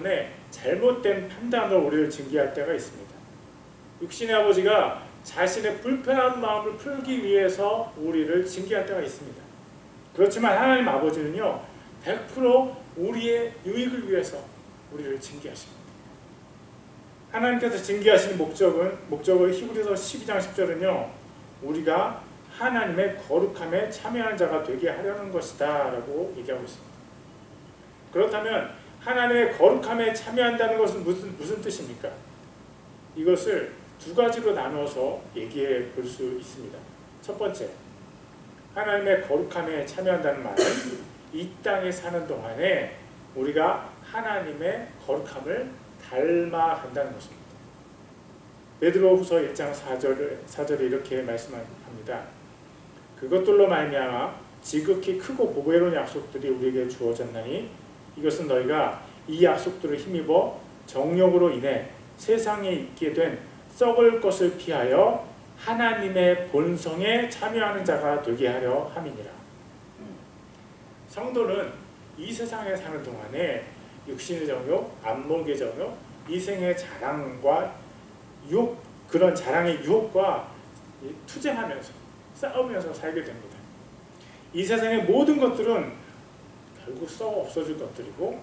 때문에 잘못된 판단으로 우리를 징계할 때가 있습니다. 육신의 아버지가 자신의 불편한 마음을 풀기 위해서 우리를 징계할 때가 있습니다. 그렇지만 하나님 아버지는요 100% 우리의 유익을 위해서 우리를 징계하십니다. 하나님께서 징계하시는 목적을 히브리서 12장 10절은요 우리가 하나님의 거룩함에 참여하는 자가 되게 하려는 것이다 라고 얘기하고 있습니다. 그렇다면 하나님의 거룩함에 참여한다는 것은 무슨 뜻입니까? 이것을 두 가지로 나누어서 얘기해 볼 수 있습니다. 첫 번째, 하나님의 거룩함에 참여한다는 말은 이 땅에 사는 동안에 우리가 하나님의 거룩함을 닮아간다는 것입니다. 베드로후서 1장 4절에 이렇게 말씀합니다. 그것들로 말미암아 지극히 크고 보배로운 약속들이 우리에게 주어졌나니 이것은 너희가 이 약속들을 힘입어 정욕으로 인해 세상에 있게 된 썩을 것을 피하여 하나님의 본성에 참여하는 자가 되게 하려 함이니라. 성도는 이 세상에 사는 동안에 육신의 정욕, 안목의 정욕, 이생의 자랑과 유혹, 그런 자랑의 유혹과 투쟁하면서 싸우면서 살게 됩니다. 이 세상의 모든 것들은 결국 썩어 없어질 것들이고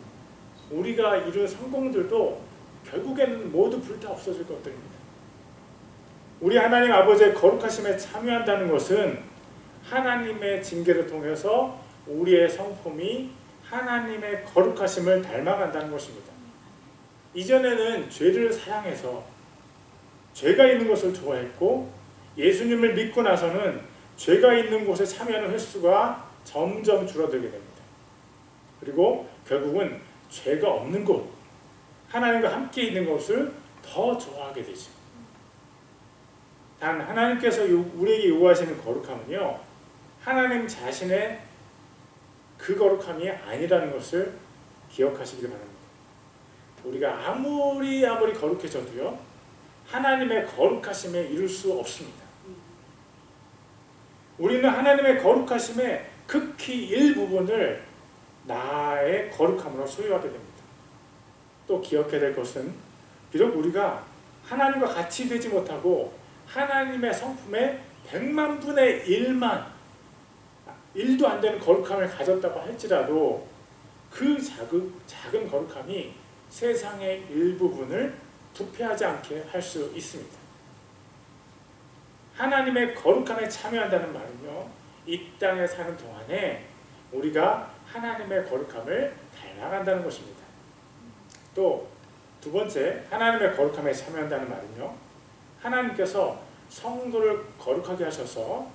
우리가 이룬 성공들도 결국에는 모두 불타 없어질 것들입니다. 우리 하나님 아버지의 거룩하심에 참여한다는 것은 하나님의 징계를 통해서 우리의 성품이 하나님의 거룩하심을 닮아간다는 것입니다. 이전에는 죄를 사랑해서 죄가 있는 것을 좋아했고 예수님을 믿고 나서는 죄가 있는 곳에 참여하는 횟수가 점점 줄어들게 됩니다. 그리고 결국은 죄가 없는 곳, 하나님과 함께 있는 것을 더 좋아하게 되죠. 단 하나님께서 우리에게 요구하시는 거룩함은요 하나님 자신의 그 거룩함이 아니라는 것을 기억하시길 바랍니다. 우리가 아무리 거룩해져도요 하나님의 거룩하심에 이룰 수 없습니다. 우리는 하나님의 거룩하심의 극히 일부분을 나의 거룩함으로 소유하게 됩니다. 또 기억해야 될 것은 비록 우리가 하나님과 같이 되지 못하고 하나님의 성품의 100만 분의 1도 안 되는 거룩함을 가졌다고 할지라도 그 작은 거룩함이 세상의 일부분을 부패하지 않게 할 수 있습니다. 하나님의 거룩함에 참여한다는 말은요 이 땅에 사는 동안에 우리가 하나님의 거룩함을 닮아간다는 것입니다. 또 두 번째, 하나님의 거룩함에 참여한다는 말은요 하나님께서 성도를 거룩하게 하셔서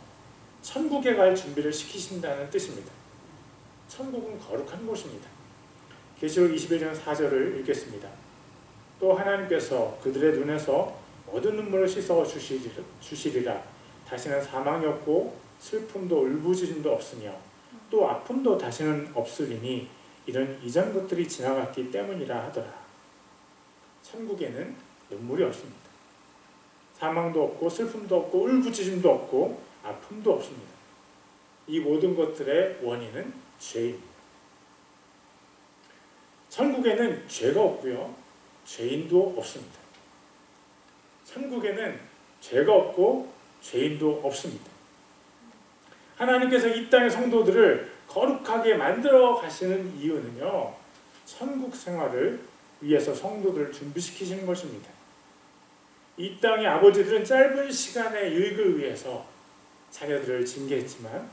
천국에 갈 준비를 시키신다는 뜻입니다. 천국은 거룩한 곳입니다. 계시록 21장 4절을 읽겠습니다. 또 하나님께서 그들의 눈에서 모든 눈물을 씻어 주시리라. 다시는 사망이 없고 슬픔도 울부짖음도 없으며 또 아픔도 다시는 없으리니 이런 이전 것들이 지나갔기 때문이라 하더라. 천국에는 눈물이 없습니다. 사망도 없고 슬픔도 없고 울부짖음도 없고 아픔도 없습니다. 이 모든 것들의 원인은 죄입니다. 천국에는 죄가 없고요 죄인도 없습니다. 천국에는 죄가 없고 죄인도 없습니다. 하나님께서 이 땅의 성도들을 거룩하게 만들어 가시는 이유는요 천국 생활을 위해서 성도들을 준비시키시는 것입니다. 이 땅의 아버지들은 짧은 시간의 유익을 위해서 자녀들을 징계했지만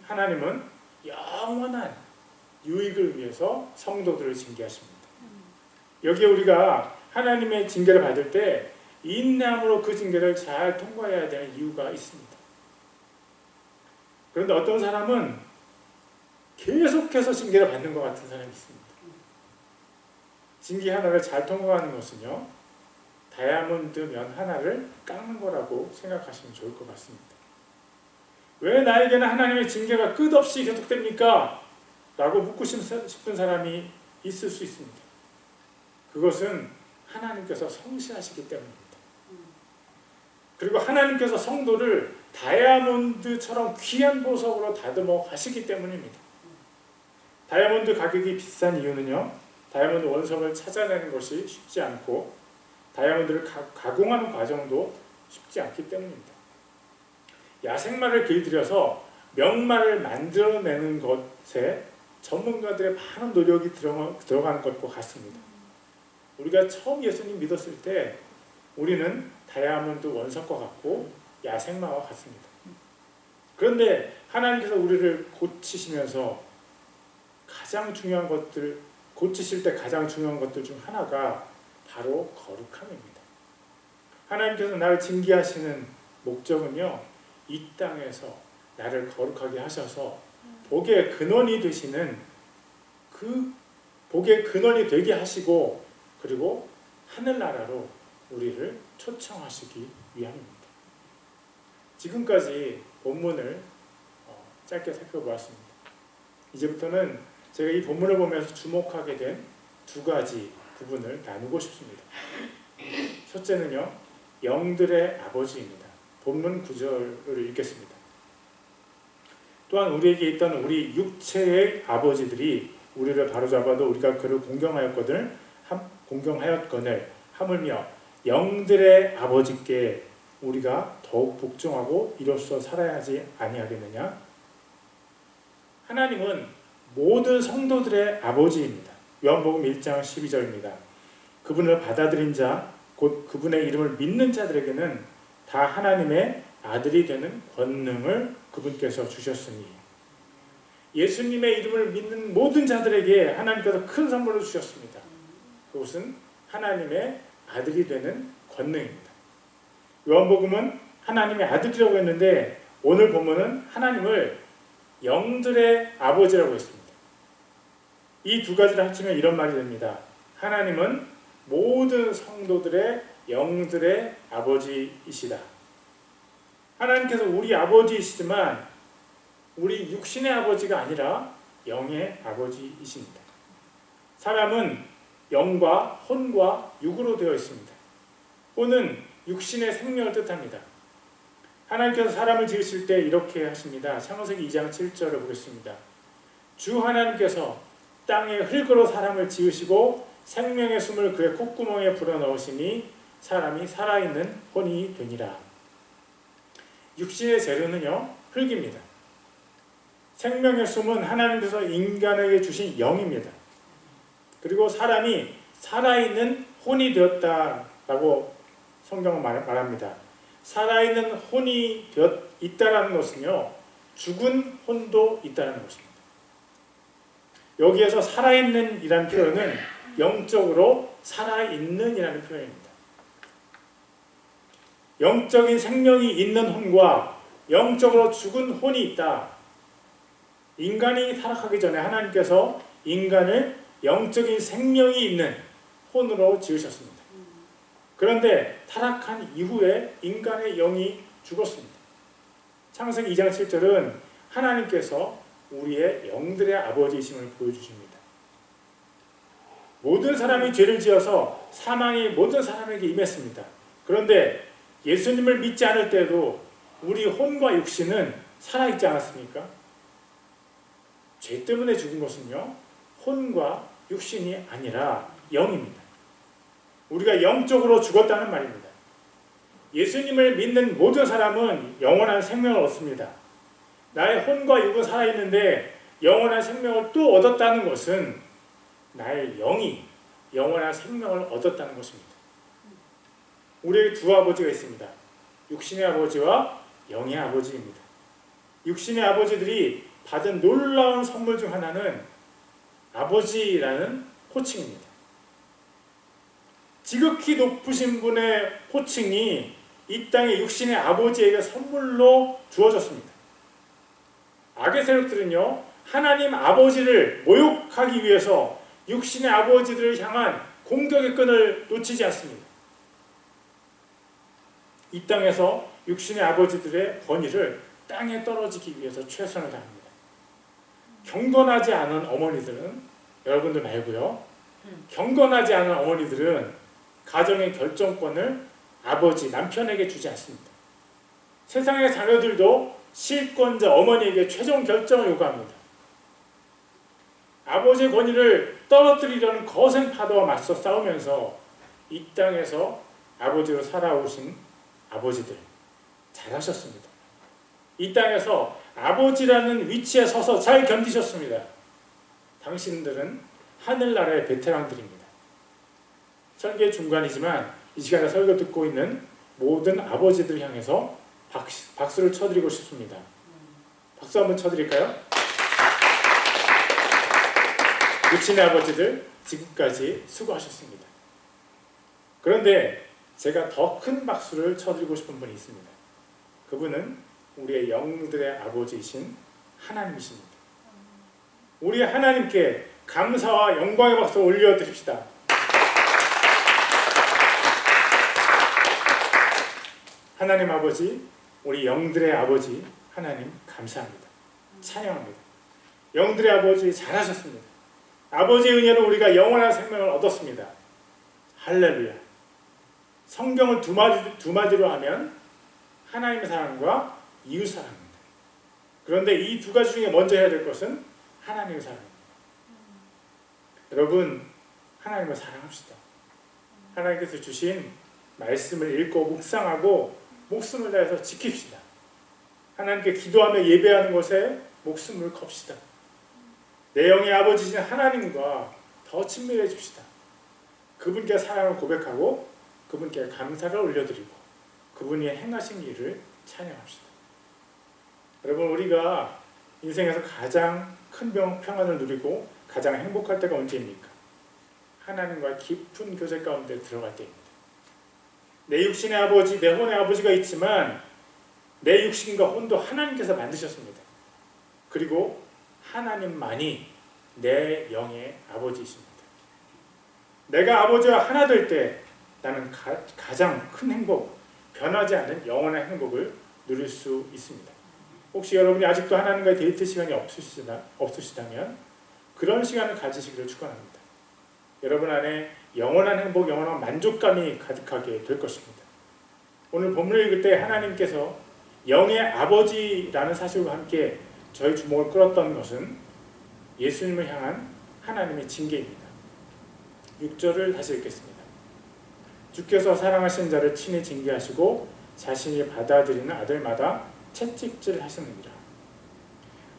하나님은 영원한 유익을 위해서 성도들을 징계하십니다. 여기에 우리가 하나님의 징계를 받을 때 인내함으로 그 징계를 잘 통과해야 되는 이유가 있습니다. 그런데 어떤 사람은 계속해서 징계를 받는 것 같은 사람이 있습니다. 징계 하나를 잘 통과하는 것은요 다이아몬드 면 하나를 깎는 거라고 생각하시면 좋을 것 같습니다. 왜 나에게는 하나님의 징계가 끝없이 계속됩니까? 라고 묻고 싶은 사람이 있을 수 있습니다. 그것은 하나님께서 성실하시기 때문입니다. 그리고 하나님께서 성도를 다이아몬드처럼 귀한 보석으로 다듬어 가시기 때문입니다. 다이아몬드 가격이 비싼 이유는요 다이아몬드 원석을 찾아내는 것이 쉽지 않고 다이아몬드를 가공하는 과정도 쉽지 않기 때문입니다. 야생마를 길들여서 명마를 만들어내는 것에 전문가들의 많은 노력이 들어가는 것과 같습니다. 우리가 처음 예수님 믿었을 때 우리는 다이아몬드 원석과 같고 야생마와 같습니다. 그런데 하나님께서 우리를 고치시면서 가장 중요한 것들, 고치실 때 가장 중요한 것들 중 하나가 바로 거룩함입니다. 하나님께서 나를 징계하시는 목적은요, 이 땅에서 나를 거룩하게 하셔서 복의 근원이 되시는 그 복의 근원이 되게 하시고 그리고 하늘나라로 우리를 초청하시기 위함입니다. 지금까지 본문을 짧게 살펴보았습니다. 이제부터는 제가 이 본문을 보면서 주목하게 된 두 가지 부분을 나누고 싶습니다. 첫째는요, 영들의 아버지입니다. 본문 9절을 읽겠습니다. 또한 우리에게 있던 우리 육체의 아버지들이 우리를 바로잡아도 우리가 그를 공경하였거늘 하물며 영들의 아버지께 우리가 더욱 복종하고 이로써 살아야 하지 아니하겠느냐? 하나님은 모든 성도들의 아버지입니다. 요한복음 1장 12절입니다. 그분을 받아들인 자, 곧 그분의 이름을 믿는 자들에게는 다 하나님의 아들이 되는 권능을 그분께서 주셨으니, 예수님의 이름을 믿는 모든 자들에게 하나님께서 큰 선물을 주셨습니다. 그것은 하나님의 아들이 되는 권능입니다. 요한복음은 하나님의 아들이라고 했는데 오늘 본문은 하나님을 영들의 아버지라고 했습니다. 이 두 가지를 합치면 이런 말이 됩니다. 하나님은 모든 성도들의 영들의 아버지이시다. 하나님께서 우리 아버지이시지만 우리 육신의 아버지가 아니라 영의 아버지이십니다. 사람은 영과 혼과 육으로 되어 있습니다. 혼은 육신의 생명을 뜻합니다. 하나님께서 사람을 지으실 때 이렇게 하십니다. 창세기 2장 7절을 보겠습니다. 주 하나님께서 땅의 흙으로 사람을 지으시고 생명의 숨을 그의 콧구멍에 불어넣으시니 사람이 살아있는 혼이 되니라. 육신의 재료는요, 흙입니다. 생명의 숨은 하나님께서 인간에게 주신 영입니다. 그리고 사람이 살아있는 혼이 되었다라고 성경은 말합니다. 살아있는 혼이 있다라는 것은요, 죽은 혼도 있다는 것입니다. 여기에서 살아있는 이라는 표현은 영적으로 살아있는 이라는 표현입니다. 영적인 생명이 있는 혼과 영적으로 죽은 혼이 있다. 인간이 타락하기 전에 하나님께서 인간을 영적인 생명이 있는 혼으로 지으셨습니다. 그런데 타락한 이후에 인간의 영이 죽었습니다. 창세기 2장 7절은 하나님께서 우리의 영들의 아버지이심을 보여주십니다. 모든 사람이 죄를 지어서 사망이 모든 사람에게 임했습니다. 그런데 예수님을 믿지 않을 때도 우리 혼과 육신은 살아있지 않았습니까? 죄 때문에 죽은 것은요, 혼과 육신이 아니라 영입니다. 우리가 영적으로 죽었다는 말입니다. 예수님을 믿는 모든 사람은 영원한 생명을 얻습니다. 나의 혼과 육은 살아있는데 영원한 생명을 또 얻었다는 것은 나의 영이 영원한 생명을 얻었다는 것입니다. 우리에게 두 아버지가 있습니다. 육신의 아버지와 영의 아버지입니다. 육신의 아버지들이 받은 놀라운 선물 중 하나는 아버지라는 호칭입니다. 지극히 높으신 분의 호칭이 이 땅의 육신의 아버지에게 선물로 주어졌습니다. 악의 세력들은요, 하나님 아버지를 모욕하기 위해서 육신의 아버지들을 향한 공격의 끈을 놓치지 않습니다. 이 땅에서 육신의 아버지들의 권위를 땅에 떨어지기 위해서 최선을 다합니다. 경건하지 않은 어머니들은, 여러분들 말고요, 경건하지 않은 어머니들은 가정의 결정권을 아버지, 남편에게 주지 않습니다. 세상의 자녀들도 실권자 어머니에게 최종 결정을 요구합니다. 아버지의 권위를 떨어뜨리려는 거센 파도와 맞서 싸우면서 이 땅에서 아버지로 살아오신 아버지들 잘하셨습니다. 이 땅에서 아버지라는 위치에 서서 잘 견디셨습니다. 당신들은 하늘나라의 베테랑들입니다. 설교의 중간이지만 이 시간에 설교 듣고 있는 모든 아버지들 향해서 박수를 쳐드리고 싶습니다. 박수 한번 쳐드릴까요? 육신의 아버지들 지금까지 수고하셨습니다. 그런데 제가 더 큰 박수를 쳐드리고 싶은 분이 있습니다. 그분은 우리의 영들의 아버지이신 하나님이십니다. 우리 하나님께 감사와 영광의 박수 올려드립시다. 하나님 아버지, 우리 영들의 아버지 하나님 감사합니다. 찬양합니다. 영들의 아버지 잘하셨습니다. 아버지의 은혜로 우리가 영원한 생명을 얻었습니다. 할렐루야. 성경을 두 마디로 하면 하나님의 사랑과 이웃 사랑입니다. 그런데 이 두 가지 중에 먼저 해야 될 것은 하나님의 사랑입니다. 여러분, 하나님을 사랑합시다. 하나님께서 주신 말씀을 읽고 묵상하고 목숨을 다해서 지킵시다. 하나님께 기도하며 예배하는 것에 목숨을 겁시다. 내 영의 아버지신 하나님과 더 친밀해집시다. 그분께 사랑을 고백하고 그분께 감사를 올려드리고 그분이 행하신 일을 찬양합시다. 여러분, 우리가 인생에서 가장 큰 평안을 누리고 가장 행복할 때가 언제입니까? 하나님과 깊은 교제 가운데 들어갈 때입니다. 내 육신의 아버지, 내 혼의 아버지가 있지만 내 육신과 혼도 하나님께서 만드셨습니다. 그리고 하나님만이 내 영의 아버지이십니다. 내가 아버지와 하나 될 때 나는 가장 큰 행복, 변하지 않는 영원한 행복을 누릴 수 있습니다. 혹시 여러분이 아직도 하나님과의 데이트 시간이 없으시다면 그런 시간을 가지시기를 축원합니다. 여러분 안에 영원한 행복, 영원한 만족감이 가득하게 될 것입니다. 오늘 본문을 읽을 때 하나님께서 영의 아버지라는 사실과 함께 저희 주목을 끌었던 것은 예수님을 향한 하나님의 징계입니다. 6절을 다시 읽겠습니다. 주께서 사랑하신 자를 친히 징계하시고 자신이 받아들이는 아들마다 채찍질 하시느니라.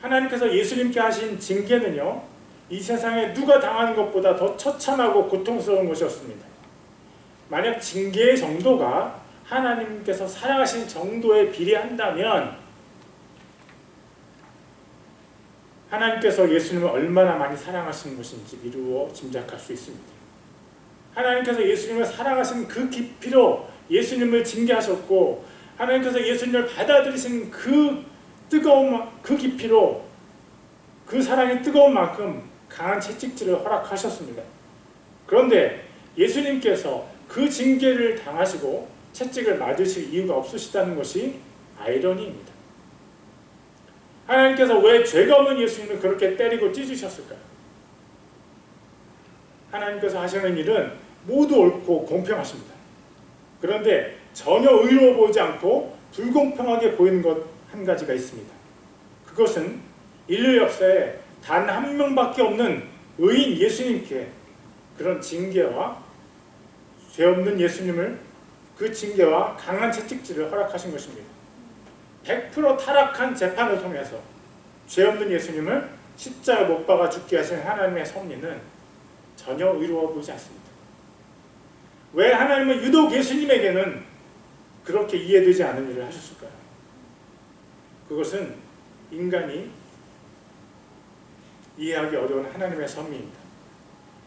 하나님께서 예수님께 하신 징계는요, 이 세상에 누가 당하는 것보다 더 처참하고 고통스러운 것이었습니다. 만약 징계의 정도가 하나님께서 사랑하신 정도에 비례한다면 하나님께서 예수님을 얼마나 많이 사랑하시는 것인지 미루어 짐작할 수 있습니다. 하나님께서 예수님을 사랑하신 그 깊이로 예수님을 징계하셨고 하나님께서 예수님을 받아들이신 그 뜨거운 그 깊이로 그 사랑이 뜨거운 만큼 강한 채찍질을 허락하셨습니다. 그런데 예수님께서 그 징계를 당하시고 채찍을 맞으실 이유가 없으시다는 것이 아이러니입니다. 하나님께서 왜 죄가 없는 예수님을 그렇게 때리고 찢으셨을까요? 하나님께서 하시는 일은 모두 옳고 공평하십니다. 그런데 전혀 의로워 보이지 않고 불공평하게 보이는 것 한 가지가 있습니다. 그것은 인류 역사에 단 한 명밖에 없는 의인 예수님께 그런 징계와 죄 없는 예수님을 그 징계와 강한 채찍질을 허락하신 것입니다. 100% 타락한 재판을 통해서 죄 없는 예수님을 십자가에 못 박아 죽게 하신 하나님의 섭리는 전혀 의로워 보이지 않습니다. 왜 하나님은 유독 예수님에게는 그렇게 이해되지 않은 일을 하셨을까요? 그것은 인간이 이해하기 어려운 하나님의 섭리입니다.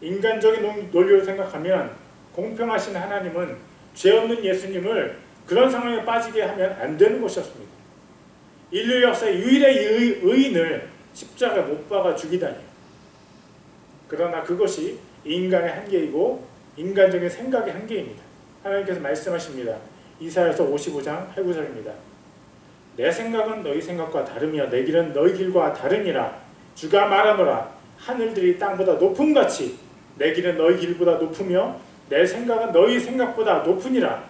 인간적인 논리로 생각하면 공평하신 하나님은 죄 없는 예수님을 그런 상황에 빠지게 하면 안 되는 것이었습니다. 인류 역사의 유일의 의인을 십자가에 못 박아 죽이다니. 그러나 그것이 인간의 한계이고 인간적인 생각의 한계입니다. 하나님께서 말씀하십니다. 이사야서 55장 8, 9절입니다. 내 생각은 너희 생각과 다르며 내 길은 너희 길과 다르니라. 주가 말하노라. 하늘들이 땅보다 높음같이 내 길은 너희 길보다 높으며 내 생각은 너희 생각보다 높으니라.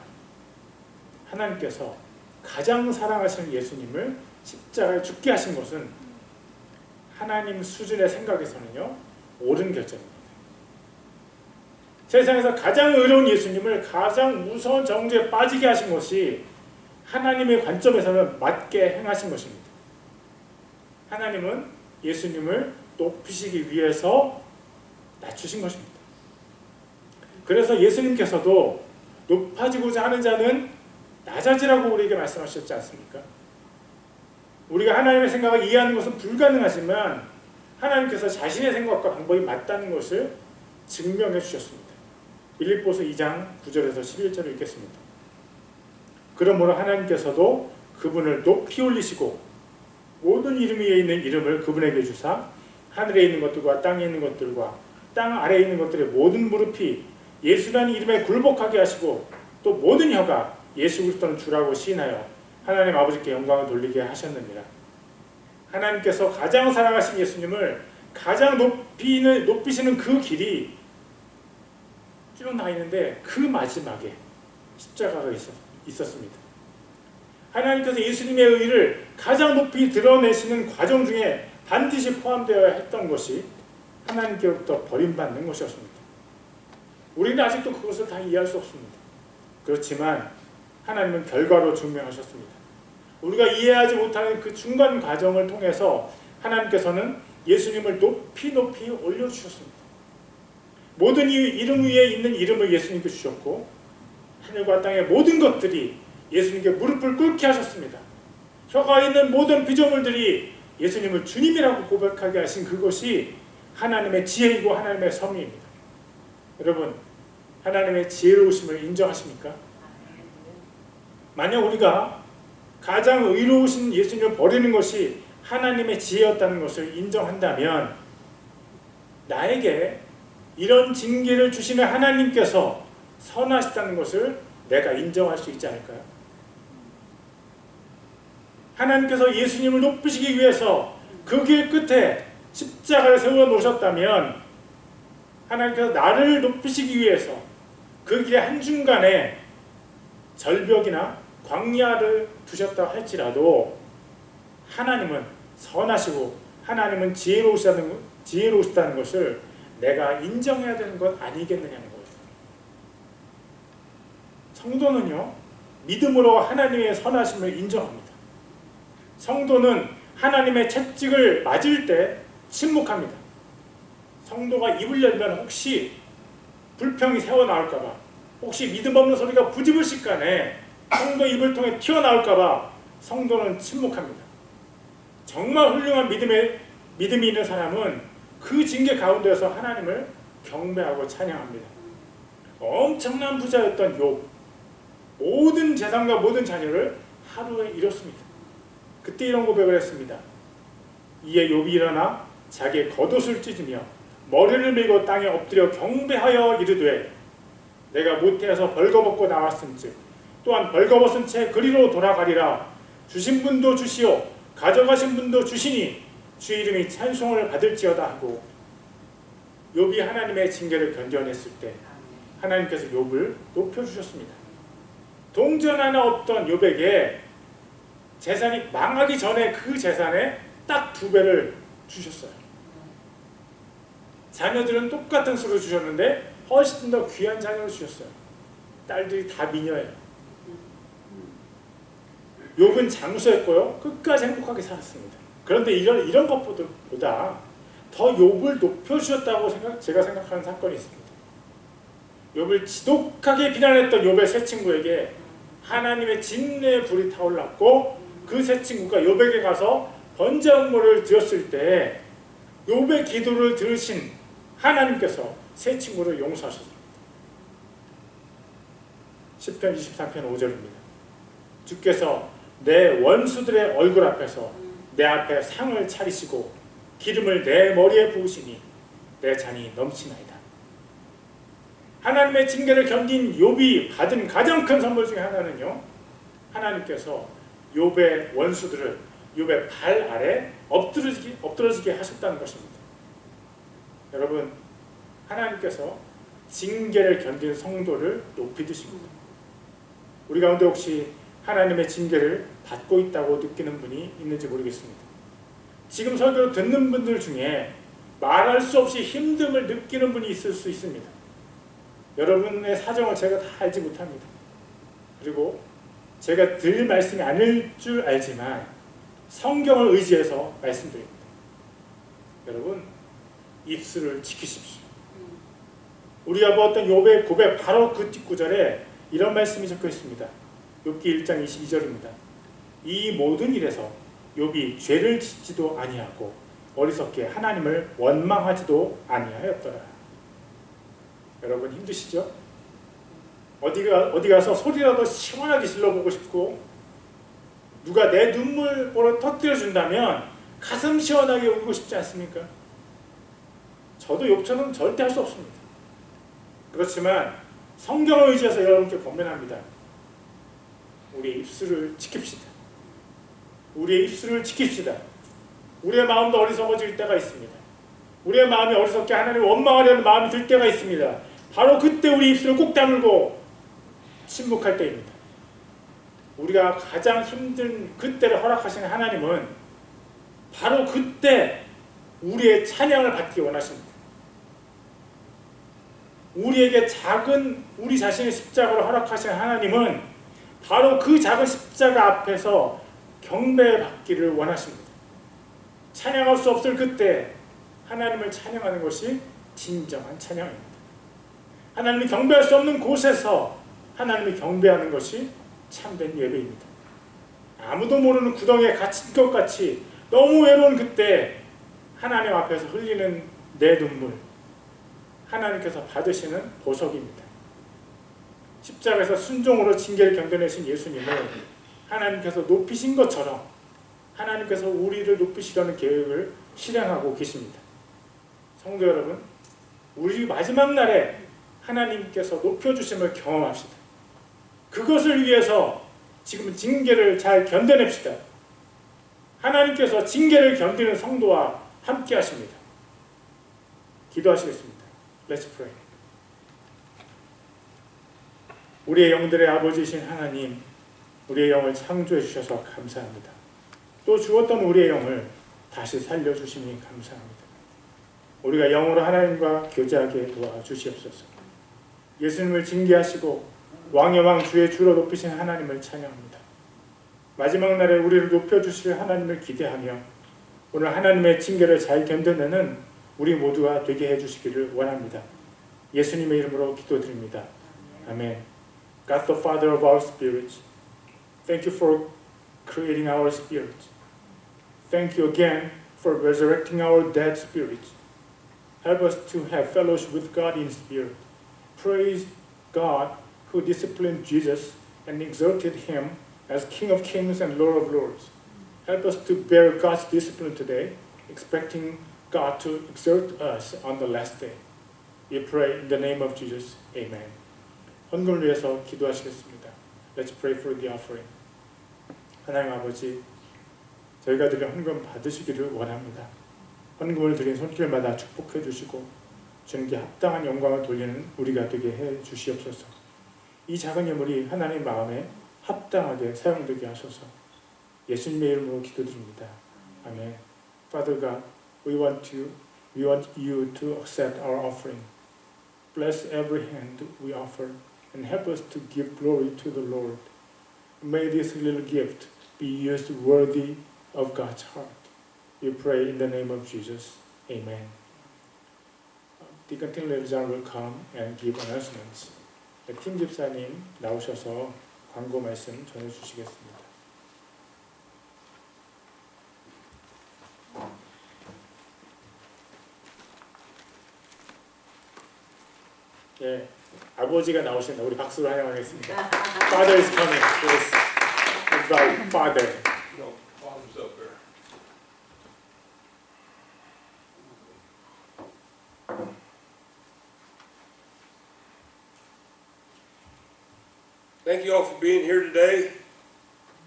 하나님께서 가장 사랑하시는 예수님을 십자가에 죽게 하신 것은 하나님 수준의 생각에서는요, 옳은 결정입니다. 세상에서 가장 의로운 예수님을 가장 무서운 정죄에 빠지게 하신 것이 하나님의 관점에서는 맞게 행하신 것입니다. 하나님은 예수님을 높이시기 위해서 낮추신 것입니다. 그래서 예수님께서도 높아지고자 하는 자는 낮아지라고 우리에게 말씀하셨지 않습니까? 우리가 하나님의 생각을 이해하는 것은 불가능하지만 하나님께서 자신의 생각과 방법이 맞다는 것을 증명해 주셨습니다. 빌립보서 2장 9절에서 11절을 읽겠습니다. 그러므로 하나님께서도 그분을 높이 올리시고 모든 이름 위에 있는 이름을 그분에게 주사 하늘에 있는 것들과 땅에 있는 것들과 땅 아래에 있는 것들의 모든 무릎이 예수라는 이름에 굴복하게 하시고 또 모든 혀가 예수 그리스도는 주라고 시인하여 하나님 아버지께 영광을 돌리게 하셨느니라. 하나님께서 가장 사랑하신 예수님을 가장 높이시는 그 길이 쭉 나 있는데 그 마지막에 십자가가 있었습니다. 하나님께서 예수님의 의를 가장 높이 드러내시는 과정 중에 반드시 포함되어야 했던 것이 하나님께로부터 버림받는 것이었습니다. 우리는 아직도 그것을 다 이해할 수 없습니다. 그렇지만 하나님은 결과로 증명하셨습니다. 우리가 이해하지 못하는 그 중간 과정을 통해서 하나님께서는 예수님을 높이 올려주셨습니다. 모든 이름 위에 있는 이름을 예수님께 주셨고 하늘과 땅의 모든 것들이 예수님께 무릎을 꿇게 하셨습니다. 혀가 있는 모든 피조물들이 예수님을 주님이라고 고백하게 하신 그것이 하나님의 지혜이고 하나님의 섭리입니다. 여러분, 하나님의 지혜로우심을 인정하십니까? 만약 우리가 가장 의로우신 예수님을 버리는 것이 하나님의 지혜였다는 것을 인정한다면 나에게 이런 징계를 주시는 하나님께서 선하시다는 것을 내가 인정할 수 있지 않을까요? 하나님께서 예수님을 높이시기 위해서 그 길 끝에 십자가를 세워 놓으셨다면 하나님께서 나를 높이시기 위해서 그 길의 한중간에 절벽이나 광야를 두셨다 할지라도 하나님은 선하시고 하나님은 지혜로우시다는 것을 내가 인정해야 되는 것 아니겠느냐는 거예요. 성도는요, 믿음으로 하나님의 선하심을 인정합니다. 성도는 하나님의 채찍을 맞을 때 침묵합니다. 성도가 입을 열면 혹시 불평이 새어나올까봐, 혹시 믿음 없는 소리가 부지불식간에 성도 입을 통해 튀어나올까봐 성도는 침묵합니다. 정말 훌륭한 믿음이 있는 사람은 그 징계 가운데서 하나님을 경배하고 찬양합니다. 엄청난 부자였던 욥, 모든 재산과 모든 자녀를 하루에 잃었습니다. 그때 이런 고백을 했습니다. 이에 욥이 일어나 자기의 겉옷을 찢으며 머리를 밀고 땅에 엎드려 경배하여 이르되 내가 모태에서 벌거벗고 나왔은즉 또한 벌거벗은 채 그리로 돌아가리라. 주신 분도 주시오 가져가신 분도 주시니 주 이름이 찬송을 받을지어다 하고 욥이 하나님의 징계를 견뎌냈을 때 하나님께서 욥을 높여주셨습니다. 동전 하나 없던 욥에게 재산이 망하기 전에 그 재산에 딱 2배를 주셨어요. 자녀들은 똑같은 수를 주셨는데 훨씬 더 귀한 자녀를 주셨어요. 딸들이 다 미녀예요. 욥은 장수했고요. 끝까지 행복하게 살았습니다. 그런데 이런 것보다 더 욥을 높여주셨다고 제가 생각하는 사건이 있습니다. 욥을 지독하게 비난했던 욥의 세 친구에게 하나님의 진노의 불이 타올랐고 그 세 친구가 욥에게 가서 번제물을 드렸을 때 욥의 기도를 들으신 하나님께서 세 친구를 용서하셨습니다. 시편 23편 5절입니다. 주께서 내 원수들의 얼굴 앞에서 내 앞에 상을 차리시고 기름을 내 머리에 부으시니 내 잔이 넘치나이다. 하나님의 징계를 견딘 욥이 받은 가장 큰 선물 중에 하나는요, 하나님께서 욥의 원수들을 욥의 발 아래 엎드러지게 하셨다는 것입니다. 여러분, 하나님께서 징계를 견딘 성도를 높이 드십니다. 우리 가운데 혹시 하나님의 징계를 받고 있다고 느끼는 분이 있는지 모르겠습니다. 지금 설교를 듣는 분들 중에 말할 수 없이 힘듦을 느끼는 분이 있을 수 있습니다. 여러분의 사정을 제가 다 알지 못합니다. 그리고 제가 드릴 말씀이 아닐 줄 알지만 성경을 의지해서 말씀드립니다. 여러분, 입술을 지키십시오. 우리가 보았던 욥의 고백 바로 그 뒷구절에 이런 말씀이 적혀 있습니다. 욥기 1장 22절입니다. 이 모든 일에서 욥이 죄를 짓지도 아니하고 어리석게 하나님을 원망하지도 아니하였더라. 여러분 힘드시죠? 어디 가서 소리라도 시원하게 질러보고 싶고 누가 내 눈물보로 터뜨려 준다면 가슴 시원하게 울고 싶지 않습니까? 저도 욥처럼 절대 할 수 없습니다. 그렇지만 성경을 의지해서 여러분께 권면합니다. 우리의 입술을 지킵시다. 우리의 입술을 지킵시다. 우리의 마음도 어리석어질 때가 있습니다. 우리의 마음이 어리석게 하나님을 원망하려는 마음이 들 때가 있습니다. 바로 그때 우리 입술을 꼭 다물고 침묵할 때입니다. 우리가 가장 힘든 그때를 허락하시는 하나님은 바로 그때 우리의 찬양을 받기 원하십니다. 우리에게 작은 우리 자신의 십자가를 허락하신 하나님은 바로 그 작은 십자가 앞에서 경배받기를 원하십니다. 찬양할 수 없을 그때 하나님을 찬양하는 것이 진정한 찬양입니다. 하나님이 경배할 수 없는 곳에서 하나님이 경배하는 것이 참된 예배입니다. 아무도 모르는 구덩이에 갇힌 것 같이 너무 외로운 그때 하나님 앞에서 흘리는 내 눈물, 하나님께서 받으시는 보석입니다. 십자가에서 순종으로 징계를 견뎌내신 예수님을 하나님께서 높이신 것처럼 하나님께서 우리를 높이시려는 계획을 실행하고 계십니다. 성도 여러분, 우리 마지막 날에 하나님께서 높여주심을 경험합시다. 그것을 위해서 지금 징계를 잘 견뎌냅시다. 하나님께서 징계를 견디는 성도와 함께 하십니다. 기도하시겠습니다. Let's pray. 우리의 영들의 아버지이신 하나님, 우리의 영을 창조해 주셔서 감사합니다. 또 죽었던 우리의 영을 다시 살려주시니 감사합니다. 우리가 영으로 하나님과 교제하게 도와주시옵소서. 예수님을 징계하시고 왕의 왕 주의 주로 높이신 하나님을 찬양합니다. 마지막 날에 우리를 높여주실 하나님을 기대하며 오늘 하나님의 징계를 잘 견뎌내는 우리 모두가 되게 해주시기를 원합니다. 예수님의 이름으로 기도드립니다. 아멘. God the Father of our spirits, thank you for creating our spirits. Thank you again for resurrecting our dead spirits. Help us to have fellowship with God in spirit. Praise God who disciplined Jesus and exalted him as King of Kings and Lord of Lords. Help us to bear God's discipline today, expecting God to exalt us on the last day. We pray in the name of Jesus. Amen. 헌금을 위해서 기도하시겠습니다. Let's pray for the offering. 하나님 아버지, 저희가 드린 헌금 받으시기를 원합니다. 헌금을 드린 손길마다 축복해 주시고 주님께 합당한 영광을 돌리는 우리가 되게 해 주시옵소서. 이 작은 예물이 하나님 마음에 합당하게 사용되게 하소서. 예수님의 이름으로 기도드립니다. 아멘. Father God, we want you to accept our offering. Bless every hand we offer and help us to give glory to the Lord. May this little gift be used worthy of God's heart. We pray in the name of Jesus. Amen. Deacon Tim Levijan will come and give announcements. 팀 집사님 나오셔서 광고 말씀 전해주시겠습니다. 예, 아버지가 나오신다. 우리 박수로 환영하겠습니다. Father is coming. Yes. About Father. No, Father's up there. Thank you all for being here today.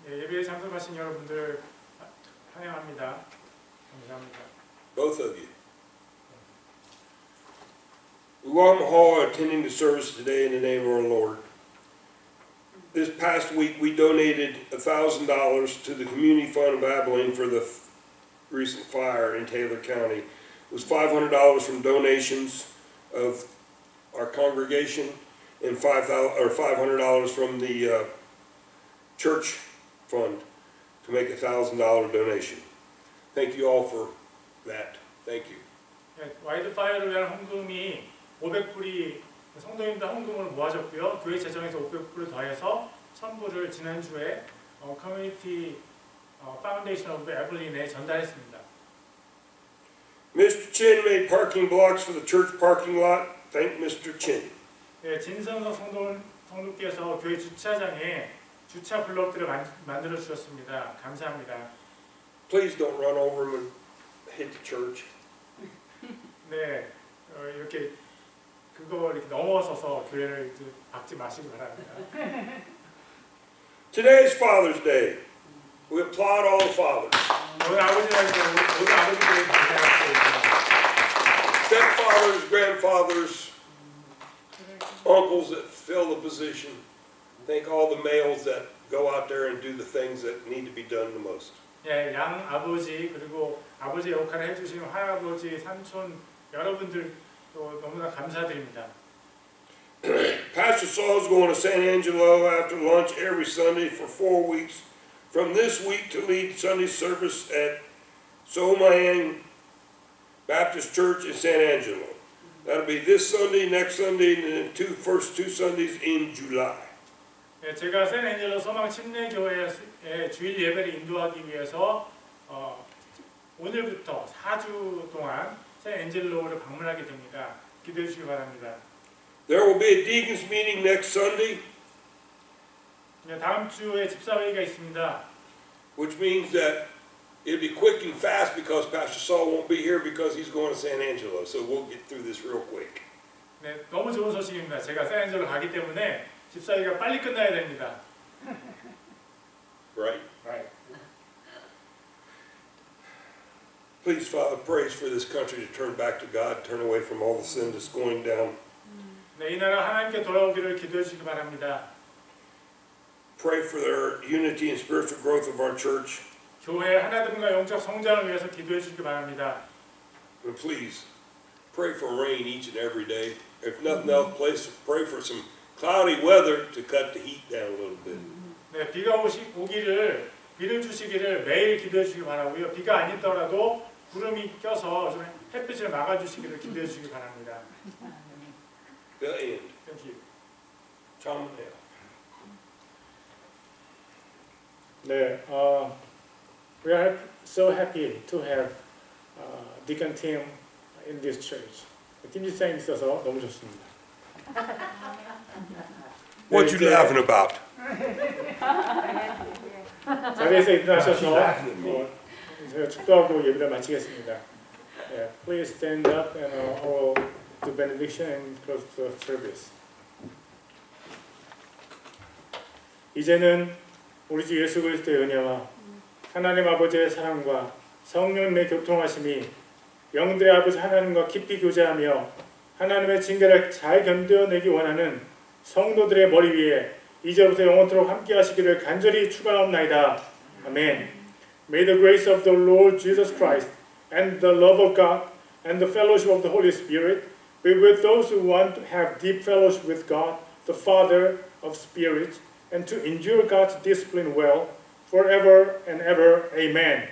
예, 예배에 참석하신 여러분들 환영합니다. 감사합니다. Both of you. We welcome all attending the service today in the name of our Lord. This past week we donated $1,000 to the Community Fund of Abilene for the recent fire in Taylor County. was $500 from donations of our congregation and $500 from the church fund to make a $1,000 donation. Thank you all for that. Thank you. 네, 와이드파이어를 위한 헌금이 500불이 성도님들 헌금으로 모아졌고요. 교회 재정에서 500불을 더해서 1000불을 지난주에 커뮤니티 파운데이션 오브 에블린에 전달했습니다. Mr. Chin made parking blocks for the church parking lot. Thank Mr. Chin. 네, 진성석 성도께서 교회 주차장에 주차 블록들을 만들어 주셨습니다. 감사합니다. Please don't run over them and hit the church. 네, 이렇게 그거 이렇게 넘어서서 교회를 박지 마시기 바랍니다. Today's Father's Day. We applaud all the fathers. 오늘 아버지 날인데 모든 아버지들에게 감사합니다. Stepfathers, grandfathers, uncles that fill the position. Thank all the males that go out there and do the things that need to be done the most. 예, 양 아버지 그리고 아버지 역할을 해주신 할아버지, 삼촌 여러분들 또 너무나 감사드립니다. Pastor Saul's going to San Angelo after lunch every Sunday for 4 weeks. From this week to lead Sunday service at Somayan Baptist Church in San Angelo. That'll be this Sunday, next Sunday, and the first two Sundays in July. 네, 제가 샌앤젤로 소망 침례교회의 주일 예배를 인도하기 위해서 오늘부터 4주 동안 샌앤젤로를 방문하게 됩니다. 기대해 주시기 바랍니다. There will be a deacons meeting next Sunday, 네, 다음 주에 집사회의가 있습니다. which means that it'll be quick and fast because Pastor Saul won't be here because he's going to San Angelo. So we'll get through this real quick. 네, 너무 좋은 소식입니다. 제가 샌앤젤로 가기 때문에 집사회의가 빨리 끝나야 됩니다. Right? Right. Please, Father, praise for this country to turn back to God, turn away from all the sin that's going down. 네, 이 나라 하나님께 돌아오기를 기도해 주시기 바랍니다. Pray for their unity and spiritual growth of our church. 교회 하나됨과 영적 성장을 위해서 기도해 주시기 바랍니다. And please, pray for rain each and every day. If nothing else, pray for some cloudy weather to cut the heat down a little bit. 네, 비가 오기를 비를 주시기를 매일 기도해 주시기 바라고요. 비가 아니더라도 구름이 껴서 좀 햇빛을 막아 주시기를 기도해 주시기 바랍니다. The end. Thank you. Chamomile. 네, we are so happy to have deacon team in this church. 팀지사님 있어서 너무 좋습니다. What you laughing about? 자리에서 일어나셔서 제가 축도하고 예배를 마치겠습니다. Yeah, please stand up and all do benediction and close the service. 이제는 우리 주 예수 그리스도의 은혜와 하나님 아버지의 사랑과 성령님의 교통하심이 영들의 아버지 하나님과 깊이 교제하며 하나님의 징계를 잘 견뎌내기 원하는 성도들의 머리 위에 이제부터 영원토록 함께 하시기를 간절히 축원하옵나이다. 아멘. May the grace of the Lord Jesus Christ and the love of God and the fellowship of the Holy Spirit be with those who want to have deep fellowship with God, the Father of spirits, and to endure God's discipline well, forever and ever. Amen.